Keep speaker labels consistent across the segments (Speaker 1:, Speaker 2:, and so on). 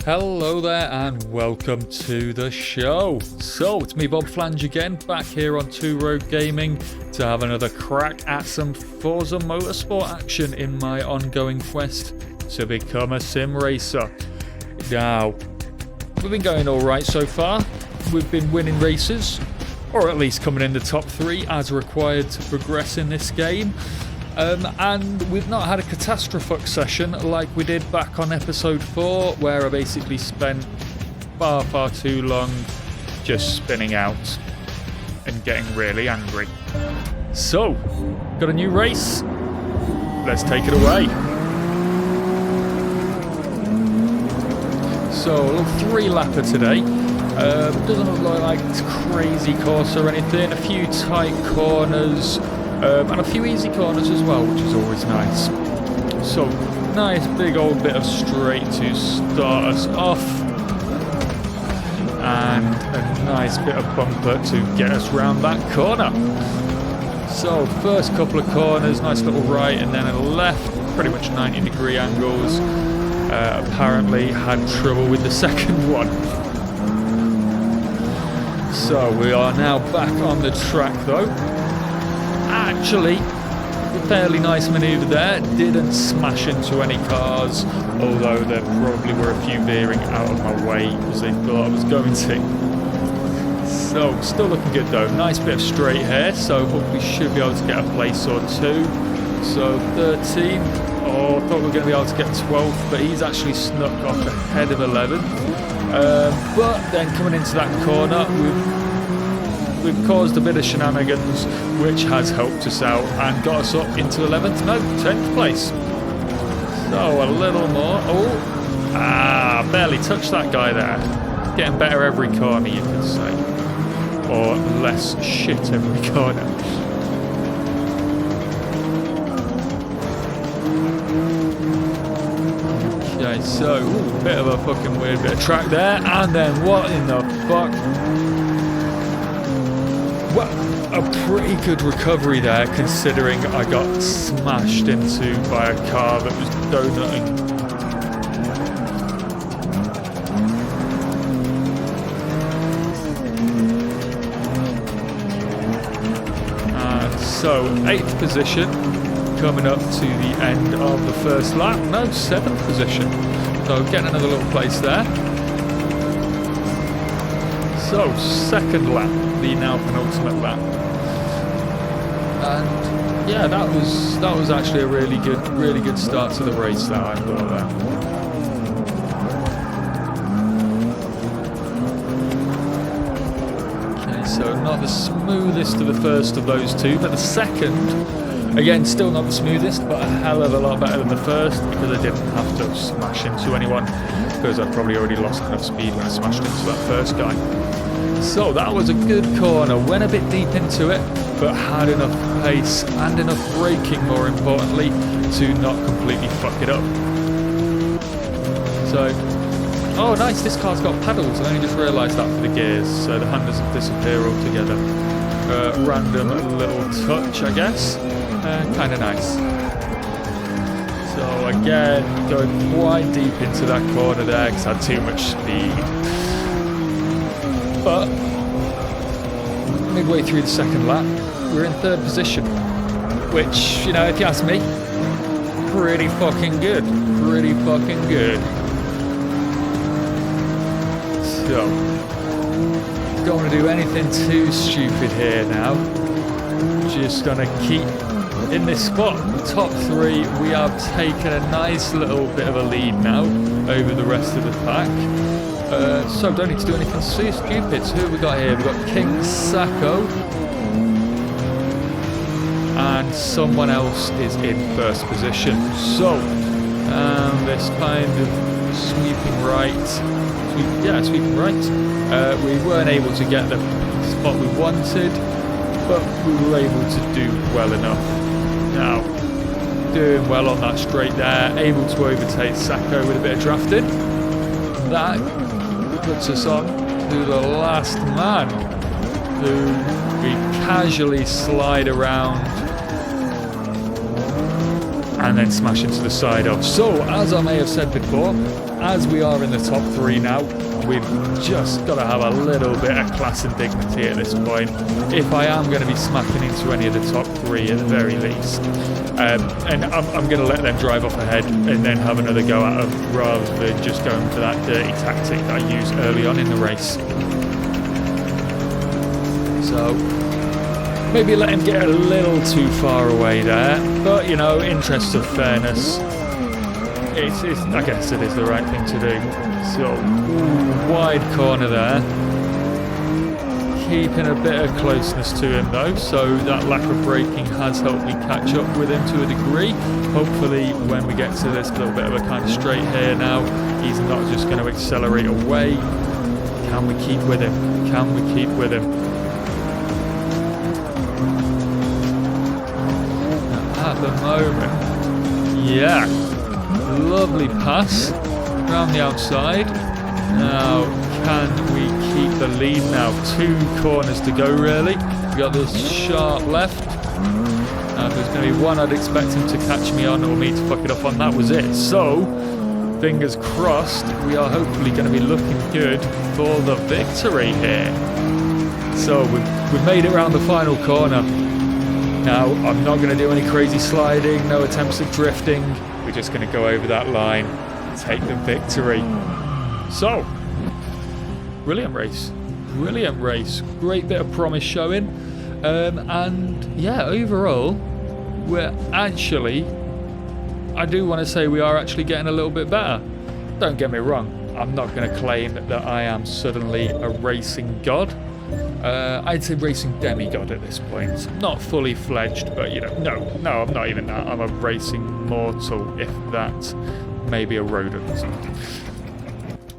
Speaker 1: Hello there and welcome to the show. So it's me, Bob Flange, again, back here on Two Road Gaming to have another crack at some Forza Motorsport action in my ongoing quest to become a sim racer. Now, we've been going alright so far. We've been winning races, or at least coming in the top 3 as required to progress in this game. And we've not had a catastrophic session like we did back on episode 4, where I basically spent far too long just spinning out and getting really angry. So, got a new race. Let's take it away. So, a little 3-lapper today. Doesn't look like it's crazy course or anything. A few tight corners. And a few easy corners as well, which is always nice. So, nice big old bit of straight to start us off. And a nice bit of bumper to get us round that corner. So, first couple of corners, nice little right and then a left, pretty much 90-degree angles. Apparently had trouble with the second one. So, we are now back on the track though. Actually, a fairly nice manoeuvre there. Didn't smash into any cars, although there probably were a few veering out of my way because they thought I was going to. So, still looking good though. Nice bit of straight here, so hopefully should be able to get a place or two. So, 13. Oh, I thought we were going to be able to get 12th, but he's actually snuck off ahead of 11th. But then coming into that corner, we've caused a bit of shenanigans, which has helped us out and got us up into 11th, no, 10th place. So a little more. Oh, barely touched that guy there. Getting better every corner, you could say. Or less shit every corner. Okay, so, bit of a fucking weird bit of track there. And then what in the fuck? Well, a pretty good recovery there, considering I got smashed into by a car that was donutting. So, 8th position, coming up to the end of the first lap. No, 7th position. So, getting another little place there. So, second lap, the now penultimate lap, and yeah, that was actually a really good start to the race. That I thought there. Okay, so not the smoothest of the first of those two, but the second, again, still not the smoothest, but a hell of a lot better than the first because I didn't have to smash into anyone because I'd probably already lost enough speed when I smashed into that first guy. So that was a good corner, went a bit deep into it, but had enough pace and enough braking, more importantly, to not completely fuck it up. So, oh nice, this car's got pedals. I only just realised that for the gears, so the hand doesn't disappear altogether. Random little touch, I guess. Kind of nice. So again, going quite deep into that corner there because I had too much speed. But midway through the second lap, we're in 3rd position, which, you know, if you ask me, pretty fucking good. Pretty fucking good. So, don't want to do anything too stupid here now. Just gonna keep in this spot. Top 3, we have taken a nice little bit of a lead now over the rest of the pack. So don't need to do anything so stupid. So who have we got here? We've got King Sacco. And someone else is in 1st position. So, this kind of sweeping right. Sweeping right. We weren't able to get the spot we wanted, but we were able to do well enough. Now, doing well on that straight there. Able to overtake Sacco with a bit of drafting. That puts us on to the last man, who we casually slide around and then smash into the side of. So, as I may have said before, as we are in the top 3 now, we've just got to have a little bit of class and dignity at this point. If I am going to be smacking into any of the top 3 at the very least. And I'm going to let them drive off ahead and then have another go at them rather than just going for that dirty tactic that I used early on in the race. So maybe let him get a little too far away there. But, you know, interest of fairness, I guess it is the right thing to do. So, wide corner there. Keeping a bit of closeness to him though, so that lack of braking has helped me catch up with him to a degree. Hopefully when we get to this little bit of a kind of straight here now, he's not just going to accelerate away. Can we keep with him? Can we keep with him? At the moment, yeah, lovely pass around the outside. Now, can we keep the lead now? 2 corners to go, really. We got this sharp left. If there's going to be one I'd expect him to catch me on or me to fuck it up on, that was it. So, fingers crossed, we are hopefully going to be looking good for the victory here. So, we've made it around the final corner. Now, I'm not going to do any crazy sliding, no attempts at drifting. We're just going to go over that line and take the victory. So, brilliant race, great bit of promise showing, and yeah, overall, we're actually, I do want to say we are actually getting a little bit better. Don't get me wrong, I'm not going to claim that I am suddenly a racing god. I'd say racing demigod at this point, not fully fledged, but you know, no, I'm not even that. I'm a racing mortal, if that, maybe a rodent.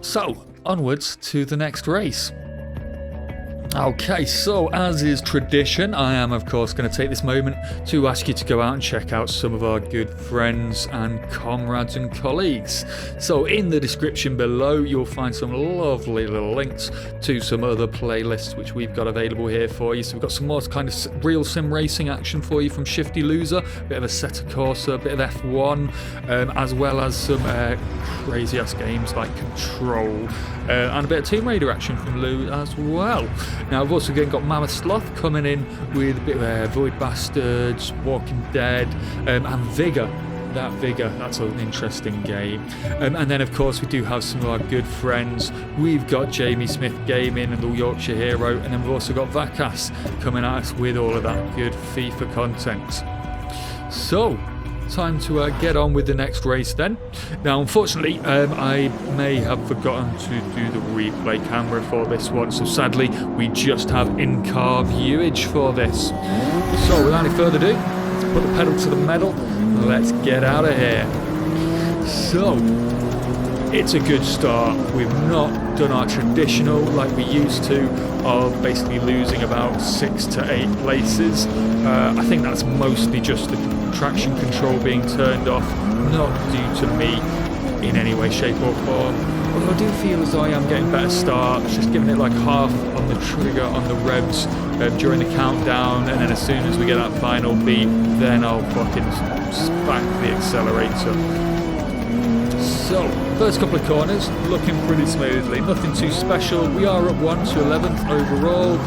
Speaker 1: So, onwards to the next race. Okay, so as is tradition, I am of course going to take this moment to ask you to go out and check out some of our good friends and comrades and colleagues. So in the description below you'll find some lovely little links to some other playlists which we've got available here for you. So we've got some more kind of real sim racing action for you from Shifty Loser, a bit of a Assetto Corsa, a bit of F1, as well as some crazy ass games like Control, and a bit of Tomb Raider action from Lou as well. Now I've also again got Mammoth Sloth coming in with a bit of Void Bastards, Walking Dead, and Vigor. That's an interesting game. And then of course we do have some of our good friends. We've got Jamie Smith Gaming and the Yorkshire Hero, and then we've also got Wakas coming at us with all of that good FIFA content. So, time to get on with the next race then. Now unfortunately I may have forgotten to do the replay camera for this one, so sadly we just have in-car viewage for this. So without any further ado, let's put the pedal to the metal and let's get out of here. So it's a good start. We've not done our traditional like we used to of basically losing about 6 to 8 places. I think that's mostly just the traction control being turned off, not due to me in any way, shape or form. Although I do feel as though I am getting better starts, just giving it like half on the trigger on the revs during the countdown, and then as soon as we get that final beat, then I'll fucking smack the accelerator. So, first couple of corners, looking pretty smoothly, nothing too special. We are at 1 to 11th overall,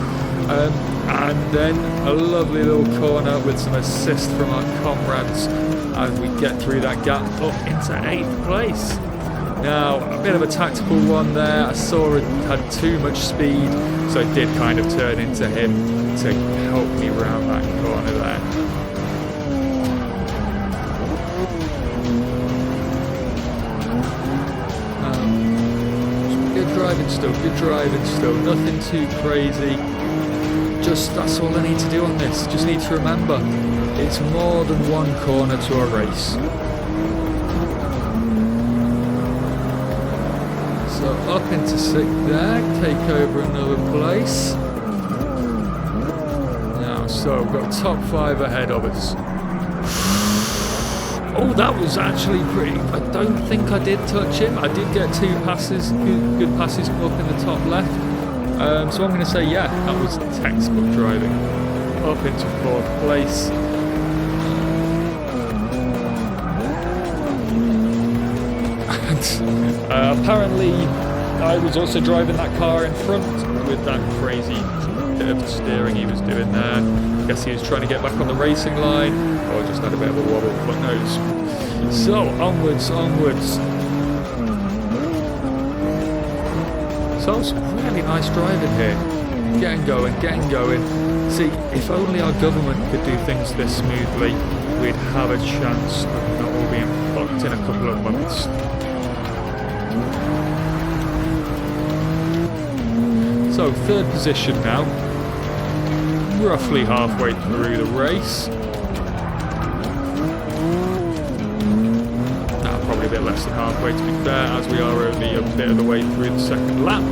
Speaker 1: and then a lovely little corner with some assist from our comrades as we get through that gap up into 8th place. Now, a bit of a tactical one there. I saw it had too much speed, so I did kind of turn into him to help me round that corner there. Good driving still, nothing too crazy. Just, that's all I need to do on this. Just need to remember, it's more than one corner to a race. So up into 6th there, take over another place. Now, so we've got top 5 ahead of us. Oh, that was actually pretty. I don't think I did touch him. I did get 2 passes, good passes up in the top left. So I'm going to say, yeah, that was textbook driving. Up into 4th place. Apparently, I was also driving that car in front with that crazy bit of steering he was doing there. I guess he was trying to get back on the racing line, or just had a bit of a wobble, fuck knows. So, onwards. So, some really nice driving here. Getting going. See, if only our government could do things this smoothly, we'd have a chance of not all being fucked in a couple of months. So, third position now. Roughly halfway through the race. Probably a bit less than halfway, to be fair, as we are only a bit of the way through the second lap.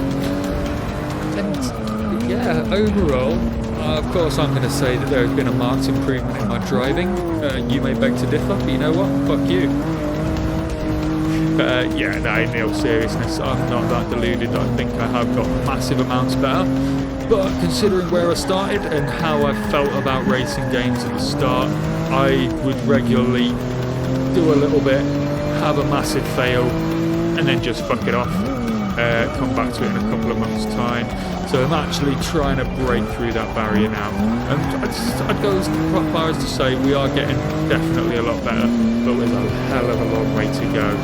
Speaker 1: And yeah, overall, of course I'm going to say that there has been a marked improvement in my driving. You may beg to differ, but you know what? Fuck you. In all seriousness, I'm not that deluded that I think I have got massive amounts better. But considering where I started and how I felt about racing games at the start, I would regularly do a little bit, have a massive fail, and then just fuck it off. Come back to it in a couple of months' time. So I'm actually trying to break through that barrier now. And I'd go as far as to say we are getting definitely a lot better, but with a hell of a long way to go.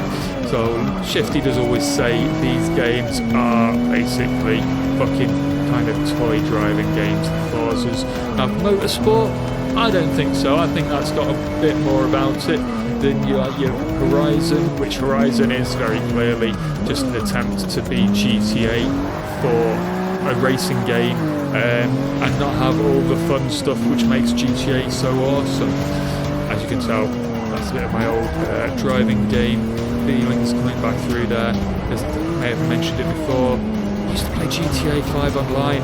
Speaker 1: So Shifty does always say these games are basically fucking kind of toy driving games, the Forzas. Now motorsport, I don't think so. I think that's got a bit more about it than your Horizon, which Horizon is very clearly just an attempt to be GTA for a racing game and not have all the fun stuff which makes GTA so awesome. As you can tell, that's a bit of my old driving game feelings coming back through there. As I may have mentioned it before, I used to play GTA 5 online.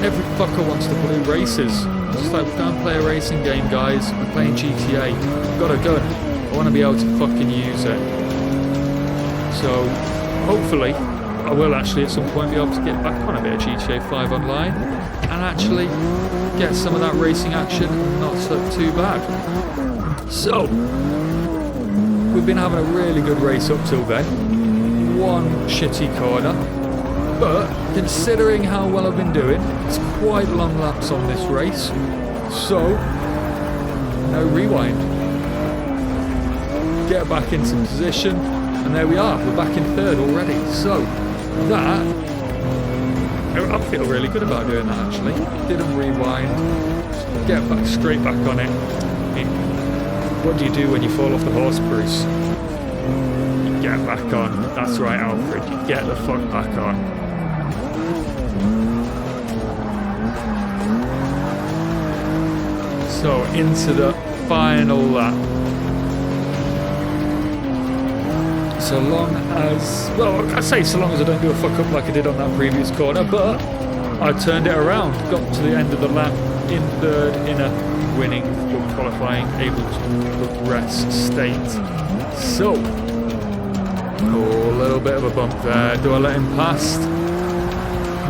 Speaker 1: Every fucker wants to blue races. Just like, don't play a racing game, guys. I'm playing GTA. I've got a gun. I want to be able to fucking use it. So, hopefully, I will actually at some point be able to get back on a bit of GTA 5 online and actually get some of that racing action not so too bad. So, we've been having a really good race up till then. One shitty corner. But, considering how well I've been doing, it's quite long laps on this race. So, no rewind. Get back into position, and there we are. We're back in third already. So, that, I feel really good about doing that actually. Didn't rewind. Get back, straight back on it. I mean, what do you do when you fall off the horse, Bruce? You get back on. That's right, Alfred. You get the fuck back on. So, into the final lap. So long as, well, I say so long as I don't do a fuck up like I did on that previous corner, but I turned it around, got to the end of the lap in third in a winning, qualifying, able to progress state. So, a little bit of a bump there. Do I let him past?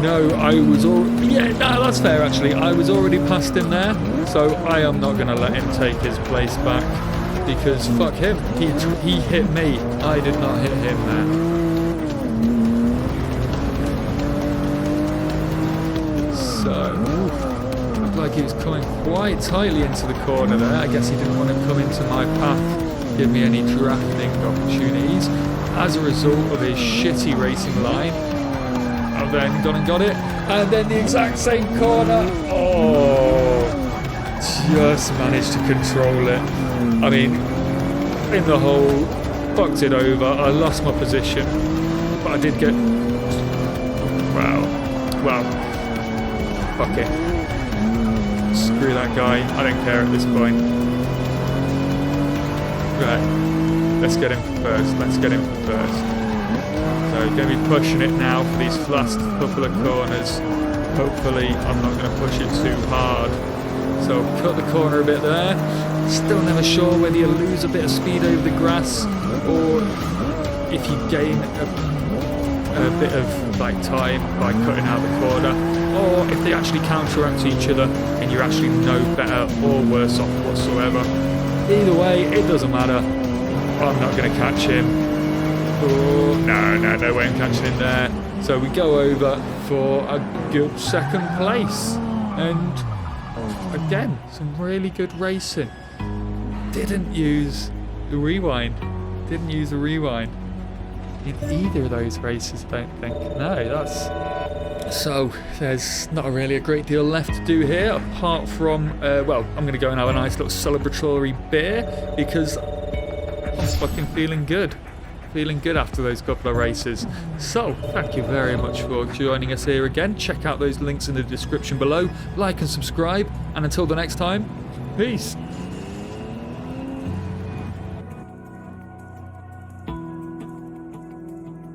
Speaker 1: No, I was already, yeah, no, that's fair actually. I was already past him there, so I am not going to let him take his place back. Because fuck him, he hit me, I did not hit him there. So, looked like he was coming quite tightly into the corner there. I guess he didn't want to come into my path, give me any drafting opportunities. As a result of his shitty racing line, I've then gone and got it. And then the exact same corner, just managed to control it. I mean, in the hole, fucked it over. I lost my position, but I did get. Well, fuck it. Screw that guy. I don't care at this point. Right, let's get him first. So, going to be pushing it now for these last couple of corners. Hopefully, I'm not going to push it too hard. So cut the corner a bit there. Still never sure whether you lose a bit of speed over the grass or if you gain a bit of like time by cutting out the corner, or if they actually counteract each other and you're actually no better or worse off whatsoever. Either way, it doesn't matter. I'm not going to catch him. Oh, no way I'm catching in there. So we go over for a good second place. And again, some really good racing. Didn't use the rewind. In either of those races, I don't think. No, that's... So, there's not really a great deal left to do here, apart from, well, I'm going to go and have a nice little celebratory beer, because I'm just fucking feeling good. Feeling good after those couple of races. So, thank you very much for joining us here again. Check out those links in the description below. Like and subscribe. And until the next time, peace.